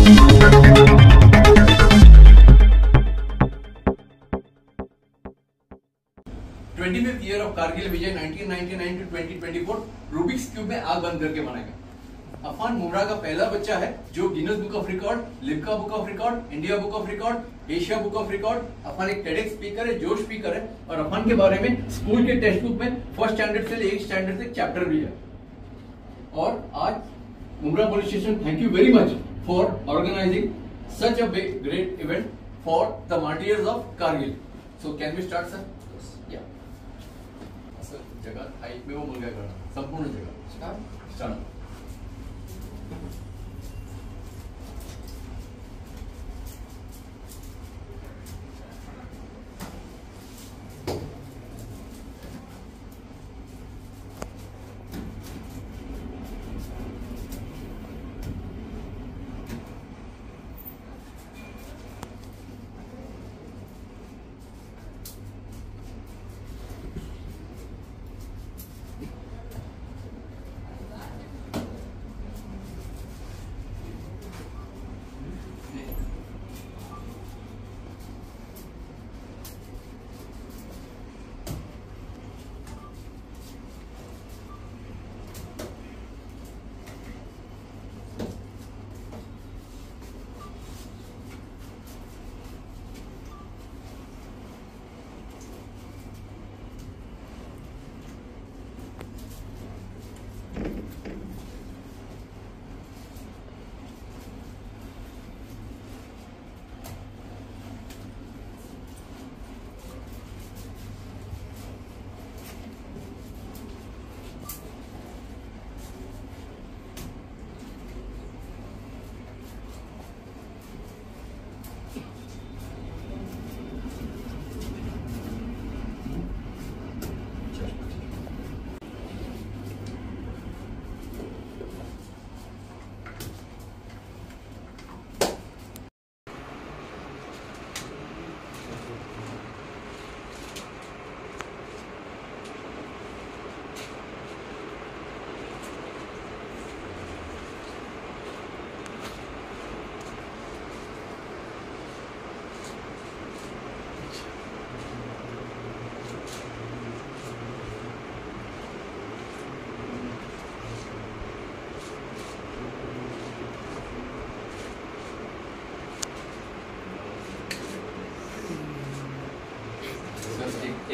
25th year of Kargil Vijay 1999 to 2024 Rubik's cube में आग बंद करके मनाएगा। अफान मुमरा का पहला बच्चा है जो Guinness book of record, Limca book of record, India book of record, Asia book of record. Afan एक टेडेक्स स्पीकर है, जोश स्पीकर है और अफान के बारे में स्कूल के टेक्स्ट बुक में फर्स्ट स्टैंडर्ड से 8th स्टैंडर्ड से चैप्टर भी है। और आज Mumbra police station thank you very much for organising such a great event for the martyrs of Kargil. So can we start sir? जगह हाईट में वो मुलगा करना संपूर्ण जगह स्टार्ट।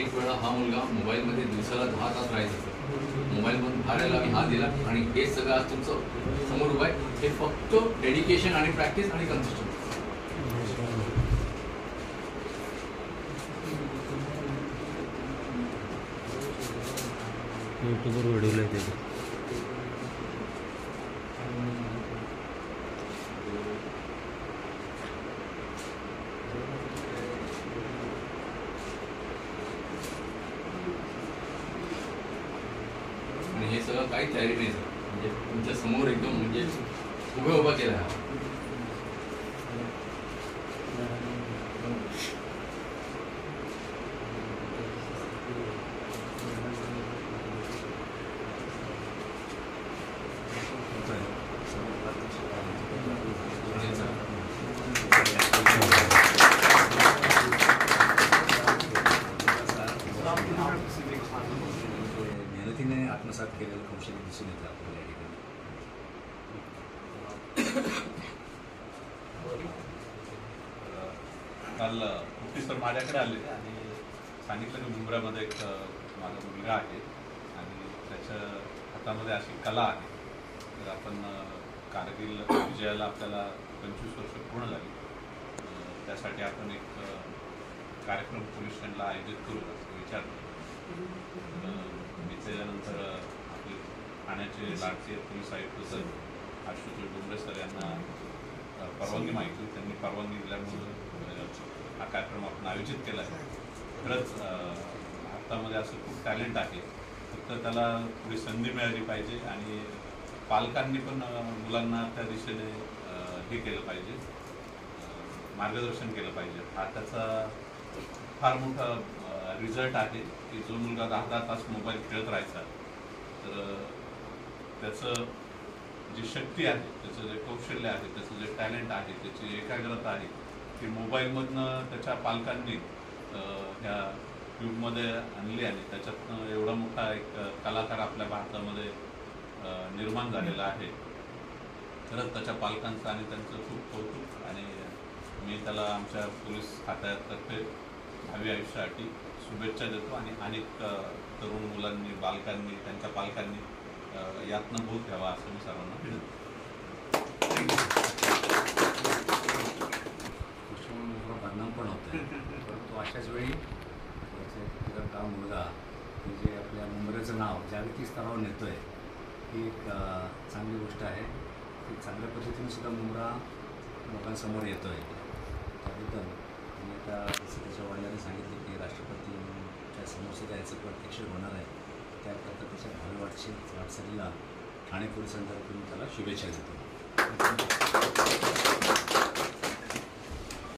एक वेळा हा मुलगा मोबाईल मध्ये दिवसाला 10 तास राहायचा। मोबाईल मधून हारायला मी हात दिला आणि हे सगळं आज तुमचं समोर उभं आहे। हे फक्त डेडिकेशन आणि प्रॅक्टिस आणि कन्सिस्टन्सी। यूट्यूबवर व्हिडिओ लावते हे सगळं काही तयारी नाही सर, म्हणजे तुमच्या समोर एकदम म्हणजे उभा केला आहे। मेहनतीने आत्मसात केलेलं कौशल्य दिसून येतं आपल्याला या ठिकाणी। काल सर माझ्याकडे आले आणि सांगितलं की मुंब्रामध्ये एक माझा मुलगा आहे आणि त्याच्या हातामध्ये अशी कला आहे, तर आपण कारगिल विजयाला आपल्याला 25 वर्ष पूर्ण झाली, त्यासाठी आपण एक कार्यक्रम पोलीस स्टेशनला आयोजित करू असं विचारलं। मी त्याच्यानंतर आपले ठाण्याचे लाडचे पोलीस आयुक्त सर आशुतोष डोंगरे सर यांना परवानगी मागितली, त्यांनी परवानगी दिल्यामुळे हा कार्यक्रम आपण आयोजित केला आहे। खरंच भारतामध्ये असं खूप टॅलेंट आहे, फक्त त्याला थोडी संधी मिळाली पाहिजे आणि पालकांनी पण मुलांना त्या दिशेने हे केलं पाहिजे, मार्गदर्शन केलं पाहिजे। हा त्याचा फार मोठा रिझल्ट आहे की जो मुलगा 10-10 तास मोबाईल खेळत राहायचा, तर त्याचं जी शक्ती आहे, त्याचं जे कौशल्य आहे, त्याचं जे टॅलेंट आहे, त्याची एकाग्रता आहे, ती मोबाईलमधनं त्याच्या पालकांनी ह्या युगमध्ये आणली आणि त्याच्यातनं एवढा मोठा एक कलाकार आपल्या भारतामध्ये निर्माण झालेला आहे. खरंच त्याच्या पालकांचं आणि त्यांचं खूप कौतुक आणि मी त्याला आमच्या पोलीस खात्यातर्फे भावी आयुष्यासाठी शुभेच्छा देतो आणि अनेक तरुण मुलांनी, बालकांनी, त्यांच्या पालकांनी यातनं बोध घ्यावा असं मी सर्वांना विनंती. परिणाम पण होतोय, परंतु अशाच वेळी तिचा मुलगा म्हणजे आपल्या मुंबईचं नाव जागतिक स्तरावर नेतोय, ही एक चांगली गोष्ट आहे. ती चांगल्या पद्धतीने सुद्धा मुंबरा लोकांसमोर येतोय. त्याबद्दल आणि आता जसं त्याच्या वडिलांनी सांगितलं की राष्ट्रपतींच्या समोरचं जायचं प्रत्यक्ष होणार आहे, त्याकरता त्याच्या भावी वाटचालीला ठाणे पोलिसांतर्फे मी त्याला शुभेच्छा देतो.